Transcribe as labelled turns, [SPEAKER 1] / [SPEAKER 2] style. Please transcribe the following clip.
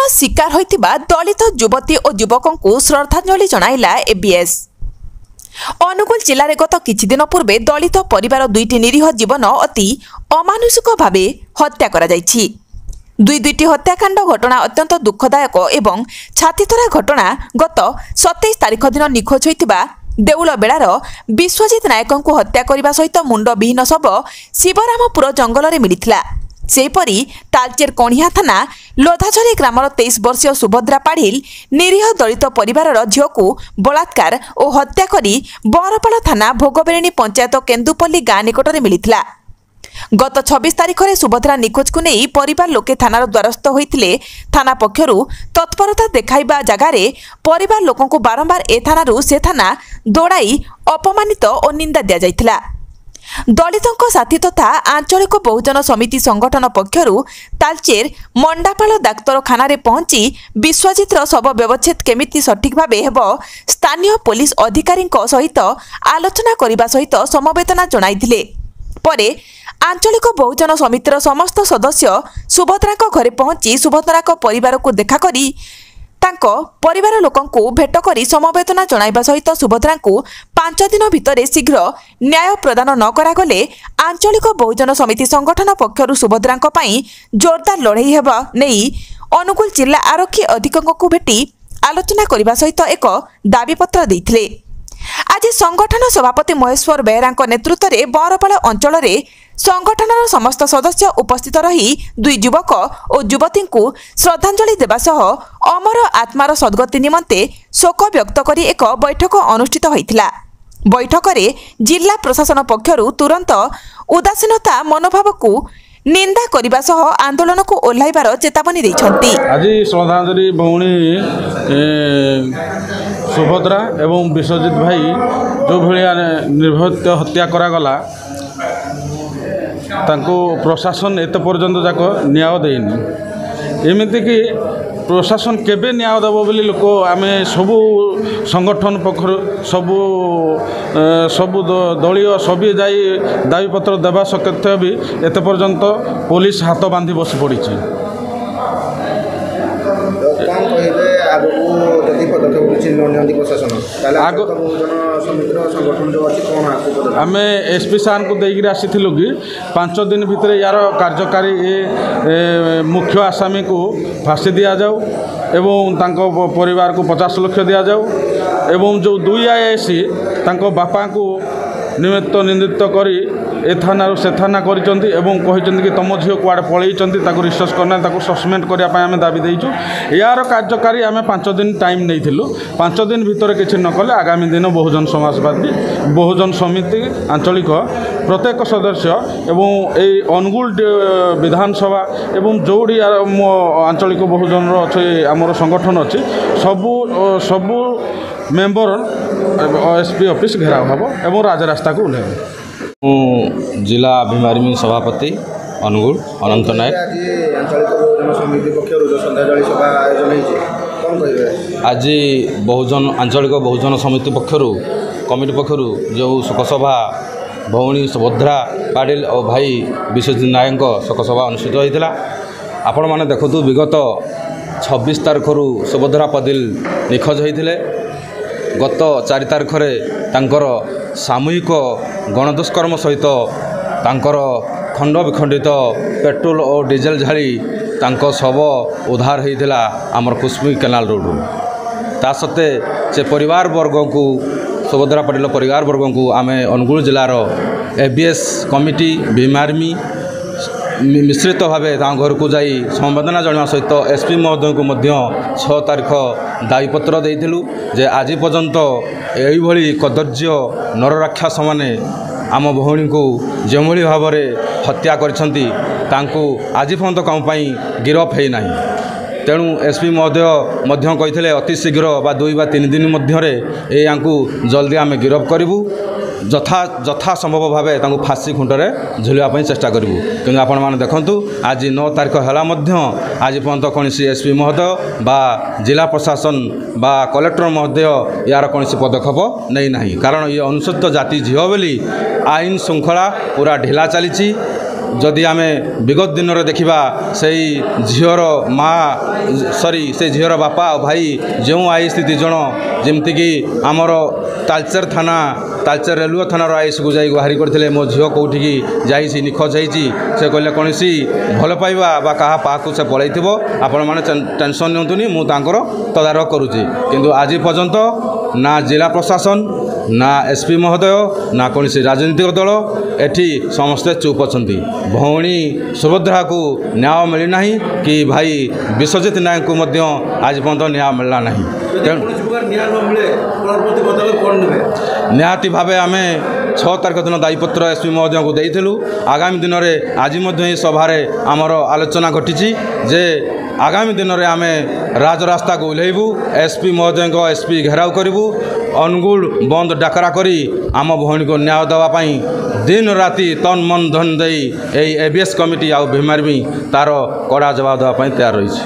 [SPEAKER 1] शिकार होइतिबा दलित युवती और युवकों को श्रद्धांजलि जणाइला एबीएस। अनुगुल जिले में गत किछि दिन पूर्वे दलित परिवार दुईटी निरीह जीवन अति अमानुषिक भाव हत्या करा जाइछि। दुईटी हत्याकांड घटना अत्यंत दुखदायक एवं छातीथरा घटना गत 27 तारिख दिन निखोज होइतिबा देउल बेड़ार विश्वजित नायकों को हत्या करने सहित मुंड विहीन शव शिवरामपुर जंगल में मिलिथिला। सेपरी तालचेर कणिया थाना लोधाझरी ग्रामर 23 वर्षीय सुभद्रा पाढ़िल निरीह दलित परिवार झील को बलात्कार और हत्या करी बरपाल थाना भोगबेरेणी पंचायत केन्दुपल्ली गाँ निकट में मिलिथिला। गत 26 तारिख में सुभद्रा निखोज को नहीं परिवार लोके थानार द्वारस्थ होइथिले। थाना पक्षरु तत्परता देखाइबा जगार परिवार लोकों को बारंबार ए थानारू से थाना दौड़ाई अपमानित और निंदा दिया जाइथिला। दलितों साथी तथा आंचलिक बहुजन समिति संगठन पक्षरु तालचेर मंडापाल डाक्तरखाना रे पहुंची विश्वजितर शव व्यवच्छेद केमिति सठिक भावे हेबो स्थानीय पुलिस अधिकारी सहित आलोचना करने सहित समवेदना जणाइथिले। परे आंचलिक बहुजन समितिर समस्त सदस्य सुभद्रा घरे पहुंची सुभद्रा परिवार को देखा करी परिवार लोकंकु भेट करी समवेदना जणाइबा सहित सुभद्रा को 5 दिन भितर शीघ्र न्याय प्रदान न करागले आंचलिक बहुजन समिति संगठन पक्षरु सुभद्रा जोरदार लड़ाई हेबा नहीं अनुगुल जिला आरक्षी अधीक्षक को भेटी आलोचना करने सहित एक दाबीपत्र देइथिले। आज संगठन सभापति महेश्वर बेहरा नेतृत्व में बरपाल अंचल में संगठनर समस्त सदस्य उपस्थित रही दुई युवक और युवती को श्रद्धांजलि देवा सह अमर आत्मार सद्गति निमंते शोक व्यक्त करी एक बैठक अनुष्ठित होइथिला। बैठक में जिला प्रशासन पक्षरु तुरंत उदासीनता मनोभाव को निंदा करने सह आंदोलन को ओह्लाइबार चेतावनी दैछंती।
[SPEAKER 2] आज श्रद्धांजलि भौणी सुभद्रा एवं विश्वजित भाई जो भाया निर्भय हत्या करागला तांको प्रशासन एत पर्यंत जाक न्याय देनी एमती कि प्रशासन केबे न्याय देव बोली लोक आम सबू संगठन पक्ष सबू सबू दलीय सभी जाई दाबीपत्र देवा सत्वे भी एत पर्यंत पुलिस हाथ बांधी बस पड़ी। आम एसपी सार को देकर आसीलु कि 5 दिन भितर यार कार्यकारी मुख्य आसामी को फांसी दि जाऊ एवं तांको परिवार को 50 लाख दि जाऊ एवं जो 2 आईएसी तांको बापा को निमित्त निंदित करी ए थाना से थाना करिसेंती एवं कहिसेंती कि तुम झील कुआडे पळेइचंती ताको रिसर्च करना ताको सस्पेंड करिया पय आमे दाबी देइछु। यार कार्यकारी आमे 5 दिन टाइम नैथिलु 5 दिन भितर किछि न कले आगामी दिन बहुजन समाजवादी बहुजन समिति आंचलिक प्रत्येक सदस्य एवं ए अनुगुल विधानसभा एवं जोड़ी आंचलिक बहुजन अच्छे आमर संगठन अच्छी सबू मेंबर एसपी ऑफिस घेराव हम एवं राजरास्ता को ओह्लैब।
[SPEAKER 3] जिला अभिमार्मी सभापति अनुगुल अनंत नायक आज बहुजन आंचलिक बहुजन समिति पक्षर कमिटी पक्षर जो शोकसभा भौणी सुभद्रा पाटिल और भाई विश्वजित नायक शोकसभा अनुष्ठित होता। आपण मैंने देखु विगत 26 तारिख सुभद्रा पाटिल निखोज होते गत 4 तारिख तांकर सामूहिक गणदुष्कर्म सहित तांकर खंड विखंडित पेट्रोल और डीजेल झाड़ी तांको शव उद्धार होता आमर कुसमी केनाल रोड ता सत्ते से परिवार वर्ग को सुभद्रा पाटिल परिवार वर्ग को आम अनुगुल जिलार एबीएस कमिटी भीमार्मी मिश्रित भाव घर को जाई संवेदना जनावा सहित एसपी महोदय को 6 तारिख दाबीपत्र देइथिलु जे आज पर्यंत यही कदर्य नरराक्षस माने आम भौणी को जो भाव में हत्या करछंती तांको आज पर्यंत कम गिरफ है ना। तेणु एसपी महोदय कही अति शीघ्र 2 वा 3 दिन मध्य जल्दी आम गिरफ करूँ जथा संभव भाव फांसी खुंटरे झुलवाई चेष्टा करूँ कि आपण मैंने देखूँ आज 9 तारिख है आज पर्यंत कौन एसपी महोदय बा जिला प्रशासन बा कलेक्टर महोदय यार कौन पदक्षेप नहीं ना कारण ये अनुसूचित जाति झील बोली आईन श्रृंखला पूरा ढिला चली ଯଦି ଆମେ ବିଗତ ଦିନରେ ଦେଖିବା ସେଇ ଝିଅର ସେ ଝିଅର ବାପା ଆଉ ଭାଇ ଯେଉଁ ଆଇଏସ୍ 2 ଜଣ ଯେମିତିକି ଆମର ତାଳଚେର ରେଲୱେ ଥାନାର ଆଇଏସ୍କୁ ଯାଇ ଗୁହାରି କରିଥିଲେ ମୋ ଝିଅ କେଉଁଠିକି ଯାଇଛି ନିଖୋଜ ହେଇଛି ସେ କହିଲେ କୌଣସି ଭଲ ପାଇବା ବା କାହା ପାଖକୁ ସେ ପଳାଇଥିବ ଆପଣମାନେ ଟେନସନ୍ ନିଅନ୍ତୁନି ମୁଁ ତାଙ୍କର ତଦାରଖ କରୁଛି କିନ୍ତୁ ଆଜି ପର୍ଯ୍ୟନ୍ତ ନା ଜିଲ୍ଲା ପ୍ରଶାସନ ନା ଏସ୍ପି ମହୋଦୟ ନା କୌଣସି ରାଜନୈତିକ ଦଳ ଏଠି ସମସ୍ତେ ଚୁପ୍ ଅଛନ୍ତି ଭଉଣୀ ସୁଭଦ୍ରାକୁ ନ୍ୟାୟ ମିଳିନାହିଁ କି ଭାଇ ବିଶ୍ୱଜିତ ନାୟକଙ୍କୁ ମଧ୍ୟ ଆଜି ପର୍ଯ୍ୟନ୍ତ ନ୍ୟାୟ ମିଳିଲା ନାହିଁ ତେଣୁ ନିହାତି ଭାବେ ଆମେ 6 ତାରିଖ ଦିନ ଦାୟୀପତ୍ର ଏସ୍ପି ମହୋଦୟଙ୍କୁ ଦେଇଥିଲୁ ଆଗାମୀ ଦିନରେ ଆଜି ମଧ୍ୟ ଏହି ସଭାରେ ଆମର ଆଲୋଚନା ଘଟିଛି ଯେ ଆଗାମୀ ଦିନରେ ଆମେ ରାଜରାସ୍ତାକୁ ଓହ୍ଲାଇବୁ ଏସ୍ପି ମହୋଦୟଙ୍କ ଏସ୍ପି ଘେରାଉ କରିବୁ ଅନୁଗୁଳ ବନ୍ଦ ଡାକରା କରି ଆମ ଭଉଣୀକୁ ନ୍ୟାୟ ଦେବା ପାଇଁ ଦିନ ରାତି ତନ ମନ ଧନ ଦେଇ ଏହି ABS କମିଟି ଆଉ ଭୀମାର୍ମୀ ତା'ର କଡ଼ା ଜବାବ ଦେବା ପାଇଁ ତୈୟାର ରହିଛି।